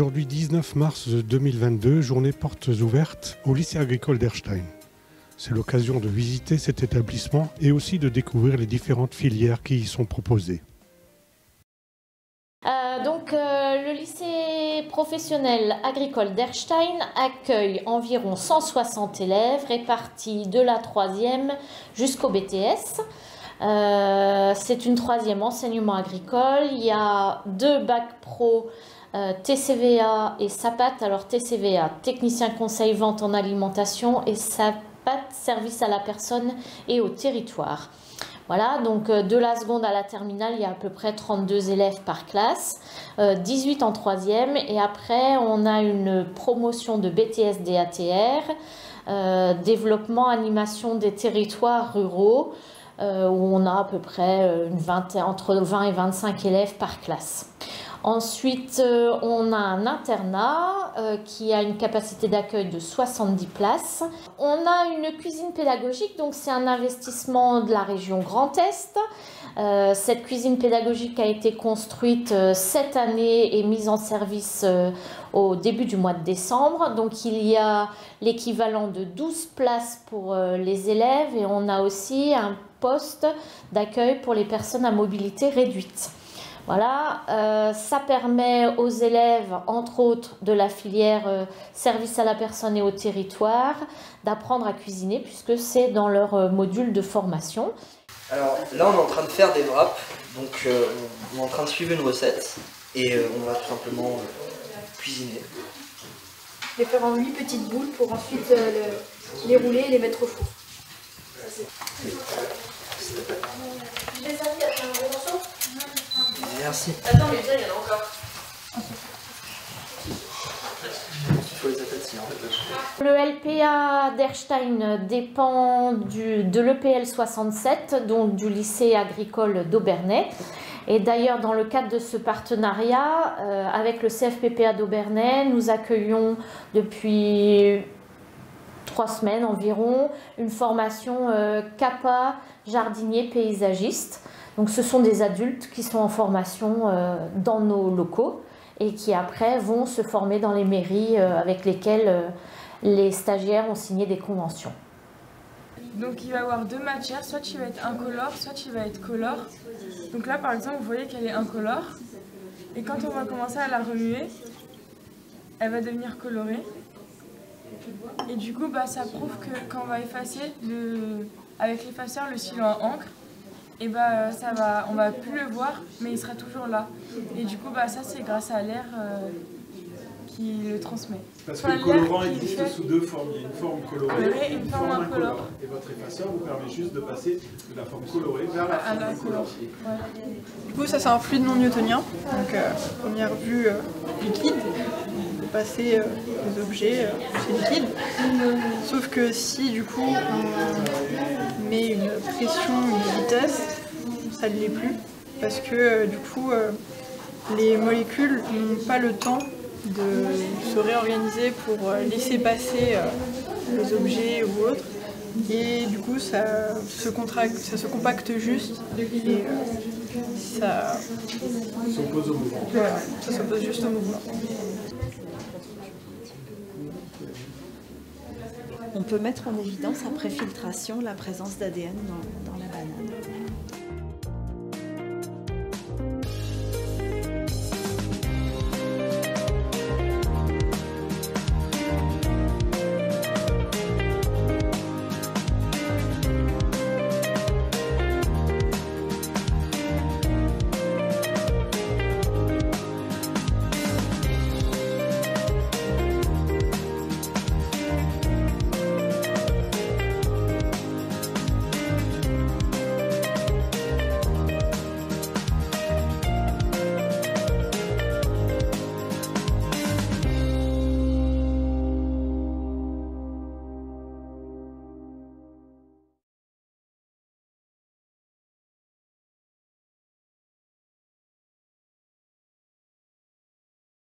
Aujourd'hui 19 mars 2022, journée portes ouvertes au lycée agricole d'Erstein. C'est l'occasion de visiter cet établissement et aussi de découvrir les différentes filières qui y sont proposées. Le lycée professionnel agricole d'Erstein accueille environ 160 élèves répartis de la 3e jusqu'au BTS. C'est une 3e enseignement agricole. Il y a 2 bacs pro TCVA et SAPAT. Alors TCVA, technicien conseil vente en alimentation, et SAPAT, service à la personne et au territoire. Voilà, donc de la seconde à la terminale, il y a à peu près 32 élèves par classe, 18 en 3e, et après on a une promotion de BTS DATR, développement, animation des territoires ruraux, où on a à peu près entre 20 et 25 élèves par classe. Ensuite, on a un internat qui a une capacité d'accueil de 70 places. On a une cuisine pédagogique, donc c'est un investissement de la région Grand Est. Cette cuisine pédagogique a été construite cette année et mise en service au début du mois de décembre. Donc il y a l'équivalent de 12 places pour les élèves, et on a aussi un poste d'accueil pour les personnes à mobilité réduite. Voilà, ça permet aux élèves, entre autres de la filière service à la personne et au territoire, d'apprendre à cuisiner, puisque c'est dans leur module de formation. Alors là, on est en train de faire des wraps, donc on est en train de suivre une recette et on va tout simplement cuisiner. Les faire en 8 petites boules pour ensuite les rouler et les mettre au four. Merci. Attends, mais déjà, il y en a encore. Il faut les attacher. Le LPA d'Erstein dépend de l'EPL 67, donc du lycée agricole d'Aubernais. Et d'ailleurs, dans le cadre de ce partenariat, avec le CFPPA d'Aubernais, nous accueillons depuis 3 semaines environ une formation CAPA jardinier paysagiste. Donc ce sont des adultes qui sont en formation dans nos locaux et qui après vont se former dans les mairies avec lesquelles les stagiaires ont signé des conventions. Donc il va y avoir 2 matières, soit il va être incolore, soit il va être colore. Donc là par exemple vous voyez qu'elle est incolore, et quand on va commencer à la remuer, elle va devenir colorée. Et du coup ça prouve que quand on va effacer avec l'effaceur le stylo à encre, et on va plus le voir, mais il sera toujours là. Et du coup ça c'est grâce à l'air qui le transmet. Parce que le colorant existe sous 2 formes. Il y a une forme colorée et une forme incolore. Et votre effaceur vous permet juste de passer de la forme colorée vers la forme incolore. Ouais. Du coup, ça c'est un fluide non newtonien, donc première vue liquide. Passer les objets, c'est liquide. Sauf que si du coup on met une pression, une vitesse, ça ne l'est plus. Parce que du coup les molécules n'ont pas le temps de se réorganiser pour laisser passer les objets ou autres. Et du coup ça se compacte juste et ça s'oppose au mouvement. Voilà, ça s'oppose juste au mouvement. On peut mettre en évidence après filtration la présence d'ADN dans la